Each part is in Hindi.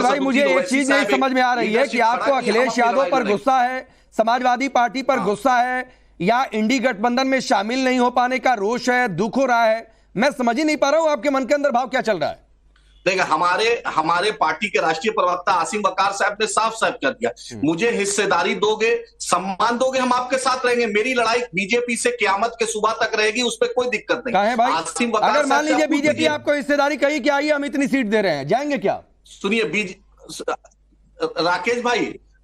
भाई मुझे एक चीज नहीं समझ में आ रही है कि आपको अखिलेश यादव पर गुस्सा है, समाजवादी पार्टी पर गुस्सा है, या इंडी गठबंधन में शामिल नहीं हो पाने का रोष है, दुख हो रहा है। मैं समझ ही नहीं पा रहा हूं आपके मन के अंदर भाव क्या चल रहा है। देखिए, हमारे पार्टी के राष्ट्रीय प्रवक्ता आसिम वकार साहब ने साफ साफ कर दिया, मुझे हिस्सेदारी दोगे, सम्मान दोगे, हम आपके साथ रहेंगे। मेरी लड़ाई बीजेपी से क़यामत के सुबह तक रहेगी, उस पर कोई दिक्कत नहीं है भाई। आसिम वकार, अगर मान लीजिए बीजेपी आपको हिस्सेदारी कही कि आइए हम इतनी सीट दे रहे हैं, जाएंगे क्या? सुनिए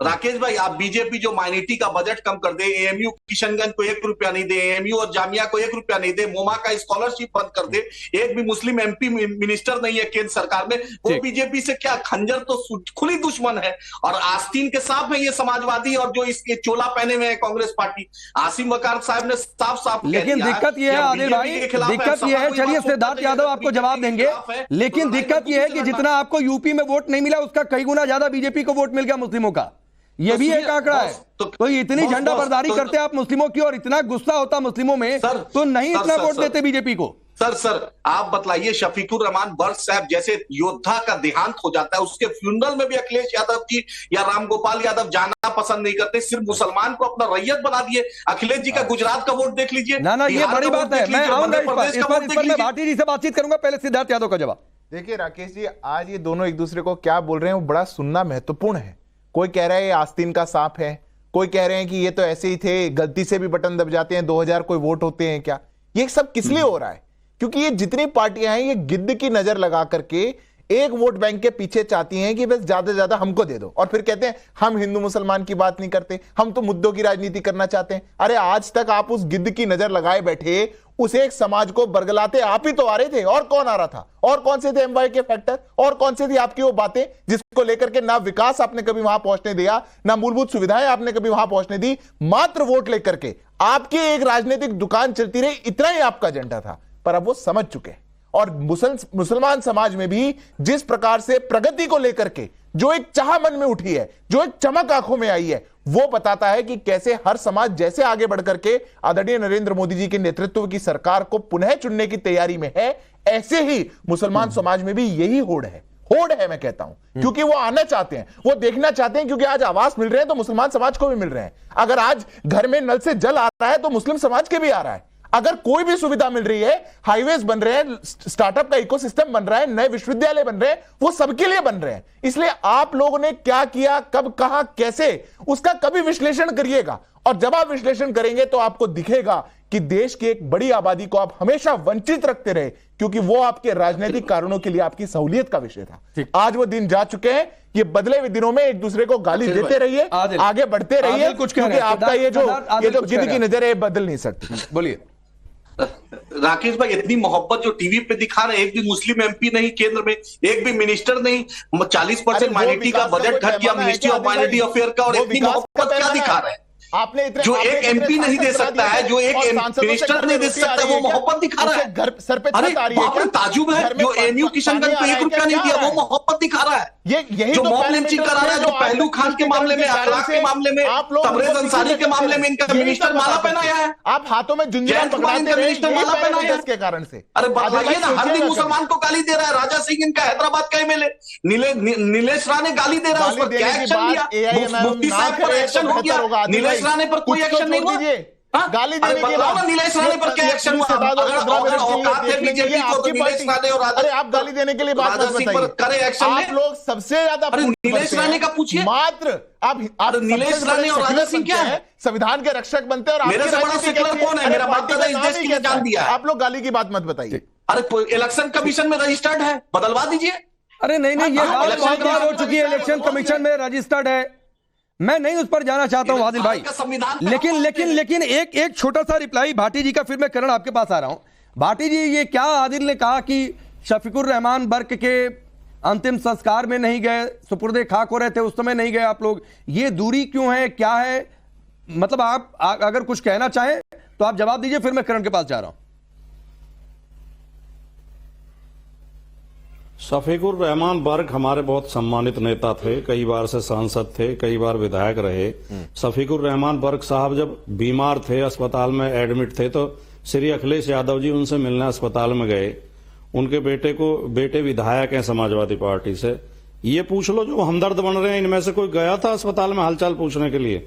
राकेश भाई, आप बीजेपी जो माइनॉरिटी का बजट कम कर दे, एएमयू किशनगंज को 1 रुपया नहीं दे, एएमयू और जामिया को 1 रुपया नहीं दे, मोमा का स्कॉलरशिप बंद कर दे, एक भी मुस्लिम एमपी मिनिस्टर नहीं है केंद्र सरकार में, वो बीजेपी से क्या खंजर तो खुली दुश्मन है। और आस्तीन के साथ में ये समाजवादी और जो इसके चोला पहने हुए हैं कांग्रेस पार्टी, आसिम वकार साहब ने साफ साफ, लेकिन दिक्कत यह है आदिल भाई, दिक्कत यह है, चलिए सिद्धार्थ यादव आपको जवाब देंगे, लेकिन दिक्कत यह है कि जितना आपको यूपी में वोट नहीं मिला उसका कई गुना ज्यादा बीजेपी को वोट मिल गया मुस्लिमों का, ये भी एक आंकड़ा है। तो इतनी झंडा बरदारी करते आप मुस्लिमों की और इतना गुस्सा होता मुस्लिमों में, तो नहीं इतना वोट देते बीजेपी को। सर आप बतलाइए, शफीकुर रहमान बर्क साहब जैसे योद्धा का देहांत हो जाता है, उसके फ्यूनरल में भी अखिलेश यादव जी या रामगोपाल यादव जाना पसंद नहीं करते, सिर्फ मुसलमान को अपना रैयत बना दिए। अखिलेश जी का गुजरात का वोट देख लीजिए। ना ये बड़ी बात है, मैं आऊंगा इस पर मैं भाटी जी से बातचीत करूंगा। पहले सिद्धार्थ यादव का जवाब देखिए। राकेश जी, आज ये दोनों एक दूसरे को क्या बोल रहे हैं वो बड़ा सुनना महत्वपूर्ण है। कोई कह रहा है ये आस्तीन का सांप है, कोई कह रहे हैं कि ये तो ऐसे ही थे, गलती से भी बटन दब जाते हैं, 2000 कोई वोट होते हैं क्या। ये सब किस लिए हो रहा है? क्योंकि ये जितनी पार्टियां हैं ये गिद्ध की नजर लगा करके एक वोट बैंक के पीछे चाहती हैं कि बस ज्यादा से ज्यादा हमको दे दो, और फिर कहते हैं हम हिंदू मुसलमान की बात नहीं करते, हम तो मुद्दों की राजनीति करना चाहते हैं। अरे आज तक आप उस गिद्ध की नजर लगाए बैठे उस एक समाज को बरगलाते आप ही तो आ रहे थे, और कौन आ रहा था? और कौन से थे एमवाई के फैक्टर? और कौन से थी आपकी वो बातें जिसको लेकर के ना विकास आपने कभी वहां पहुंचने दिया, ना मूलभूत सुविधाएं आपने कभी वहां पहुंचने दी, मात्र वोट लेकर के आपकी एक राजनीतिक दुकान चलती रही, इतना ही आपका एजेंडा था। पर अब वो समझ चुके हैं। और मुसलमान समाज में भी जिस प्रकार से प्रगति को लेकर के जो एक चाह मन में उठी है, जो एक चमक आंखों में आई है, वो बताता है कि कैसे हर समाज जैसे आगे बढ़कर के आदरणीय नरेंद्र मोदी जी के नेतृत्व की सरकार को पुनः चुनने की तैयारी में है, ऐसे ही मुसलमान समाज में भी यही होड़ है। होड़ है मैं कहता हूं, क्योंकि वो आना चाहते हैं, वो देखना चाहते हैं, क्योंकि आज आवास मिल रहे हैं तो मुसलमान समाज को भी मिल रहे हैं। अगर आज घर में नल से जल आ रहा है तो मुस्लिम समाज के भी आ रहा है। अगर कोई भी सुविधा मिल रही है, हाईवेज बन रहे हैं, स्टार्टअप का इकोसिस्टम बन रहा है, नए विश्वविद्यालय बन रहे हैं, वो सबके लिए बन रहे हैं। इसलिए आप लोगों ने क्या किया, कब, कहां, कैसे, उसका कभी विश्लेषण करिएगा। और जब आप विश्लेषण करेंगे तो आपको दिखेगा कि देश की एक बड़ी आबादी को आप हमेशा वंचित रखते रहे, क्योंकि वो आपके राजनीतिक कारणों के लिए आपकी सहूलियत का विषय था। आज वो दिन जा चुके हैं। ये बदले हुए दिनों में एक दूसरे को गाली देते रहिए, आगे बढ़ते रहिए, क्योंकि आपका ये जो गिद्ध की नजर है बदल नहीं सकती। बोलिए राकेश भाई, इतनी मोहब्बत जो टीवी पे दिखा रहे हैं, एक भी मुस्लिम एमपी नहीं केंद्र में, एक भी मिनिस्टर नहीं, 40% माइनॉरिटी का बजट घट गया मिनिस्ट्री ऑफ माइनॉरिटी अफेयर का, और इतनी मोहब्बत क्या दिखा रहे हैं? आपने जो एक एमपी नहीं दे सकता है, जो एक मिनिस्टर नहीं दे सकता है, वो मोहब्बत दिखा रहा है। घर सर पे अरे ताजुब है, जो एमयू किशनगंज को 1 रुपया नहीं दिया, वो मोहब्बत दिखा रहा है। यही जो मॉब लिंचिंग करा रहा है, जो पहलू खान के मामले में, अखलाक के मामले में, तबरेज अंसारी के मामले में इनका मिनिस्टर माला पहनाया है। आप हाथों में जुंजिया पकड़ाते रहे, मिनिस्टर माला पहनाया है इसके कारण से। अरे बताइए ना, हर दिन मुसलमान को गाली दे रहा है। राजा सिंह इनका हैदराबाद का एमएलए नीलेश राणे गाली दे रहा है, उस पर क्या एक्शन लिया? मुफ्ती साहब पर एक्शन हो गया, नीलेश राणे पर कोई एक्शन नहीं हुआ। गाली देने के बाद नीलेश राणे पर क्या एक्शन हुआ? अगर औकात है बीजेपी को, तो नीलेश राणे और अरे आप गाली देने के लिए बात मत बताइए, करे एक्शन। आप लोग सबसे ज्यादा नीलेश राणे का पूछिए, मात्र आप नीलेश राणे और राजा सिंह क्या है? संविधान के रक्षक बनते हैं, और मेरे से बड़ा सेकुलर कौन है? मेरा बाप दादा इस देश के लिए जान दिया है। आप लोग गाली की बात मत बताइए। अरे इलेक्शन कमीशन में रजिस्टर्ड है, बदलवा दीजिए। अरे नहीं, ये बात बहुत बार हो चुकी है, इलेक्शन कमीशन में रजिस्टर्ड है, मैं नहीं उस पर जाना चाहता हूं आदिल भाई। लेकिन एक छोटा सा रिप्लाई भाटी जी का, फिर मैं करण आपके पास आ रहा हूं। भाटी जी, ये क्या आदिल ने कहा कि शफीकुर रहमान बर्क के अंतिम संस्कार में नहीं गए, सुपुर्दे खाक हो रहे थे उस समय नहीं गए आप लोग, ये दूरी क्यों है, क्या है? मतलब आप अगर कुछ कहना चाहें तो आप जवाब दीजिए, फिर मैं करण के पास जा रहा हूं। शफीकुर रहमान बर्क हमारे बहुत सम्मानित नेता थे, कई बार से सांसद थे, कई बार विधायक रहे। शफीकुर रहमान बर्क साहब जब बीमार थे, अस्पताल में एडमिट थे, तो श्री अखिलेश यादव जी उनसे मिलने अस्पताल में गए। उनके बेटे विधायक हैं समाजवादी पार्टी से, ये पूछ लो जो हमदर्द बन रहे हैं, इनमें से कोई गया था अस्पताल में हालचाल पूछने के लिए?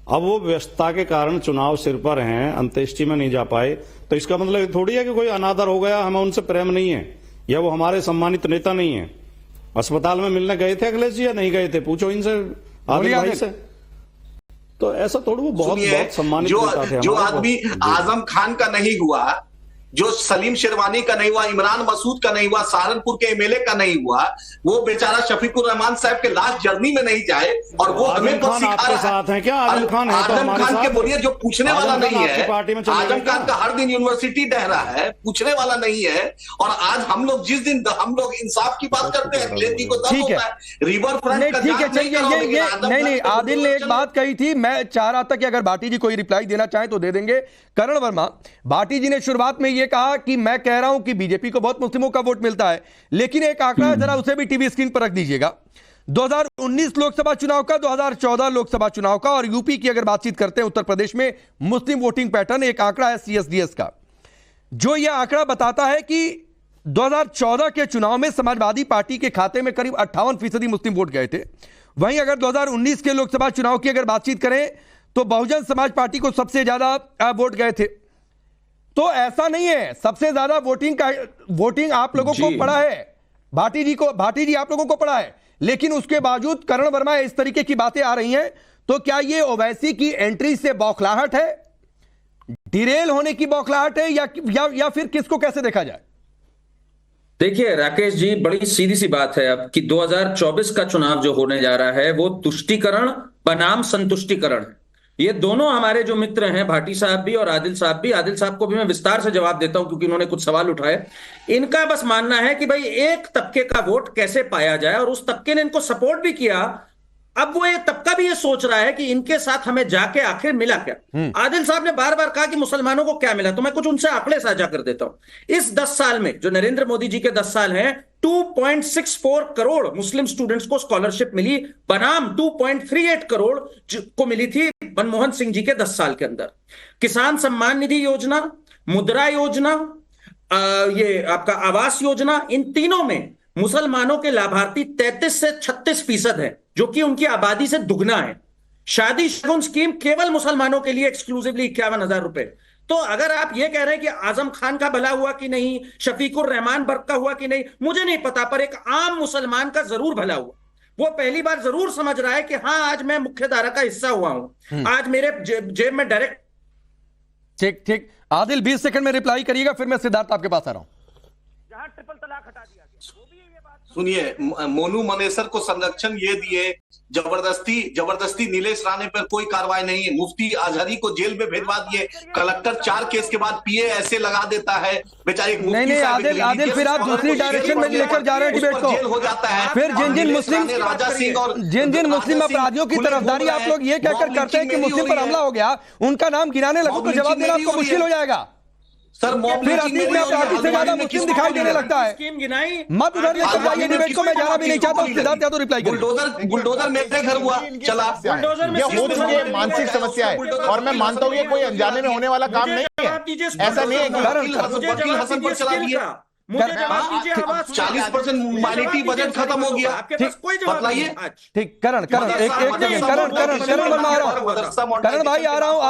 अब वो व्यस्तता के कारण चुनाव सिर पर हैं, अंत्येष्टि में नहीं जा पाए, तो इसका मतलब थोड़ी है कि कोई अनादर हो गया, हमें उनसे प्रेम नहीं है, या वो हमारे सम्मानित नेता नहीं है। अस्पताल में मिलने गए थे अखिलेश जी या नहीं गए थे? पूछो इनसे, आदिल भाई से। तो ऐसा थोड़ा, वो बहुत सम्मानित नेता थे। जो आदमी आजम खान का नहीं हुआ, जो सलीम शेरवानी का नहीं हुआ, इमरान मसूद का नहीं हुआ, सहारनपुर के एमएलए का नहीं हुआ, वो बेचारा शफीकुर रहमान साहब के लास्ट जर्नी में नहीं जाए, और वो हमें कुछ सिखा रहा है। साथ है क्या आजम खान? है तो आजम खान के बोलिए, जो पूछने वाला नहीं है। आजम खान का हर दिन यूनिवर्सिटी ढह रहा है, पूछने वाला नहीं है। और आज हम लोग जिस दिन हम लोग इंसाफ की बात करते हैं, अखिलेश जी को दर्द होता है। रिवर फ्रंट का ठीक है, चलिए नहीं, आदिल ने एक बात कही थी, मैं चाह रहा था कि अगर भाटी जी कोई रिप्लाई देना चाहें तो दे देंगे। करण वर्मा, भाटी जी ने शुरुआत में यह कहा कि मैं कह रहा हूं कि बीजेपी को बहुत मुस्लिमों का वोट मिलता है, लेकिन एक आंकड़ा जरा उसे भी टीवी स्क्रीन पर रख दीजिएगा। 2019 लोकसभा चुनाव का, 2014 लोकसभा चुनाव का और यूपी की अगर बातचीत करते हैं, उत्तर प्रदेश में मुस्लिम वोटिंग पैटर्न, एक आंकड़ा है सीएसडीएस का, जो यह आंकड़ा बताता है कि 2014 के चुनाव में समाजवादी पार्टी के खाते में करीब 58% मुस्लिम वोट गए थे। वहीं अगर 2019 के लोकसभा चुनाव की अगर बातचीत करें तो बहुजन समाज पार्टी को सबसे ज्यादा वोट गए थे। तो ऐसा नहीं है, सबसे ज्यादा वोटिंग आप लोगों को पड़ा है, भाटी जी आप लोगों को पड़ा है, लेकिन उसके बावजूद करण वर्मा इस तरीके की बातें आ रही हैं। तो क्या ये ओवैसी की एंट्री से बौखलाहट है, डिरेल होने की बौखलाहट है, या फिर किसको कैसे देखा जाए? देखिए राकेश जी, बड़ी सीधी सी बात है अब कि 2024 का चुनाव जो होने जा रहा है वो तुष्टीकरण बनाम संतुष्टीकरण है। ये दोनों हमारे जो मित्र हैं, भाटी साहब भी और आदिल साहब भी, आदिल साहब को भी मैं विस्तार से जवाब देता हूं क्योंकि इन्होंने कुछ सवाल उठाए। इनका बस मानना है कि भाई एक तबके का वोट कैसे पाया जाए, और उस तबके ने इनको सपोर्ट भी किया। अब वो एक तबका भी ये सोच रहा है कि इनके साथ हमें जाके आखिर मिला क्या। आदिल साहब ने बार बार कहा कि मुसलमानों को क्या मिला, तो मैं कुछ उनसे आंकड़े साझा कर देता हूं। इस 10 साल में, जो नरेंद्र मोदी जी के 10 साल हैं, 2.64 करोड़ मुस्लिम स्टूडेंट्स को स्कॉलरशिप मिली, बनाम 2.38 करोड़ को मिली थी मनमोहन सिंह जी के 10 साल के अंदर। किसान सम्मान निधि योजना, मुद्रा योजना, ये आपका आवास योजना, इन तीनों में मुसलमानों के लाभार्थी 33 से 36% है, जो कि उनकी आबादी से दुगना है। शादी शगुन स्कीम केवल मुसलमानों के लिए एक्सक्लूसिवली 51,000 रुपए। तो अगर आप ये कह रहे हैं कि आजम खान का भला हुआ कि नहीं, शफीकुर रहमान बर्क का हुआ कि नहीं, मुझे नहीं पता, पर एक आम मुसलमान का जरूर भला हुआ। वो पहली बार जरूर समझ रहा है कि हाँ, आज मैं मुख्यधारा का हिस्सा हुआ हूं, आज मेरे जेब में डायरेक्ट। ठीक, आदिल 20 सेकंड में रिप्लाई करिएगा, फिर मैं सिद्धार्थ आपके पास आ रहा हूं। जहां ट्रिपल तलाक हटा दिया गया, वो भी ये बात सुनिए, मोनू मनेसर को संरक्षण ये दिए, जबरदस्ती नीलेश राणे पर कोई कार्रवाई नहीं है, मुफ्ती अजहरी को जेल में भेजवा दिए, कलेक्टर 4 केस के बाद पीए ऐसे लगा देता है बेचारे। नहीं आदिल, फिर आप दूसरी डायरेक्शन में लेकर जा रहे हैं डिबेट को। जेल हो जाता है। फिर जिन मुस्लिम अपराधियों की तरफदारी आप लोग ये कहकर करते हैं कि मुस्लिम पर हमला हो गया, उनका नाम गिनाने लगो तो जवाब देना आपको मुश्किल हो जाएगा। सर, फिर अतीत में अपराधी से ज्यादा मुस्लिम दिखाई देने लगता है। स्कीम गिनाई मत उधर लेकर जाइए डिबेट को, मैं जाना भी नहीं चाहता। सिद्धार्थ यादव रिप्लाई करिए। बुलडोजर मेरे घर हुआ चला, ये हो चुकी है मानसिक समस्या है, और मैं मानता हूँ ये कोई अनजाने में होने वाला काम नहीं है। ऐसा नहीं है कि वकील हसन पर चला दिया, 40% माइनॉरिटी बजट खत्म हो गया। आपके पास कोई जवाब नहीं है। ठीक, करण एक सेकंड, करण वर्मा आ रहा हूं, करण भाई आ रहा हूं।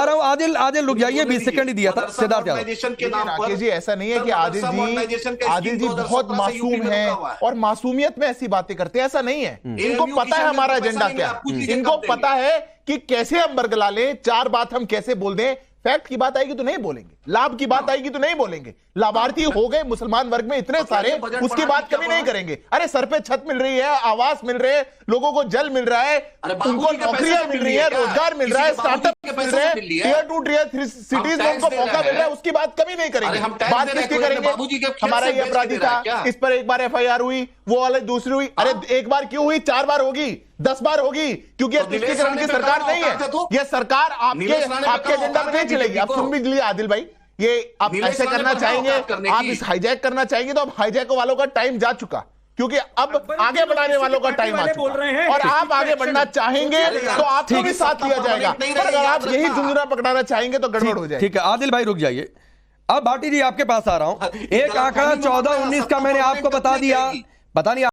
आदिल रुक जाइए, 20 सेकंड ही दिया था सिद्धार्थ यादव के नाम पर। जी ऐसा नहीं है कि आदिल जी बहुत मासूम है और मासूमियत में ऐसी बातें करते हैं, ऐसा नहीं है। इनको पता है हमारा एजेंडा क्या, इनको पता है कि कैसे हम बरगला लें, 4 बात हम कैसे बोल दें। फैक्ट की बात आएगी तो नहीं बोलेंगे, लाभ की बात आएगी तो नहीं बोलेंगे। लाभार्थी हो गए मुसलमान वर्ग में इतने सारे, उसकी बात कभी नहीं करेंगे। अरे सर पे छत मिल रही है, आवास मिल रहे हैं, लोगों को जल मिल रहा है, उनको नौकरियां मिल रही है, रोजगार मिल रहा है, स्टार्टअप मिल रहे हैं, Tier 2 Tier 3 सिटीज में उनको मौका मिल रहा है, उसकी बात कभी नहीं करेंगे। बात किसकी करेंगे? हमारा ये अपराधी था, इस पर एक बार FIR हुई, वो वाले दूसरी हुई। अरे एक बार क्यों हुई, 4 बार होगी, 10 बार होगी, क्योंकि तुष्टीकरण की सरकार नहीं है। यह सरकार आपके एजेंडा में नहीं चलेगी। आप सुन भी लिए आदिल भाई, ये आप ऐसे करना चाहेंगे, आप इस हाईजैक करना चाहेंगे, तो अब हाईजैक वालों का टाइम जा चुका, क्योंकि अब आगे बढ़ाने वालों का टाइम आ चुका। और आप आगे बढ़ना चाहेंगे तो आपको भी साथ दिया जाएगा, और अगर आप यही झुंझुना पकड़ाना चाहेंगे तो गड़बड़ हो जाएगी। ठीक है आदिल भाई रुक जाइए, अब भाटी जी आपके पास आ रहा हूं। एक आंकड़ा 14-19 का मैंने आपको बता दिया, पता नहीं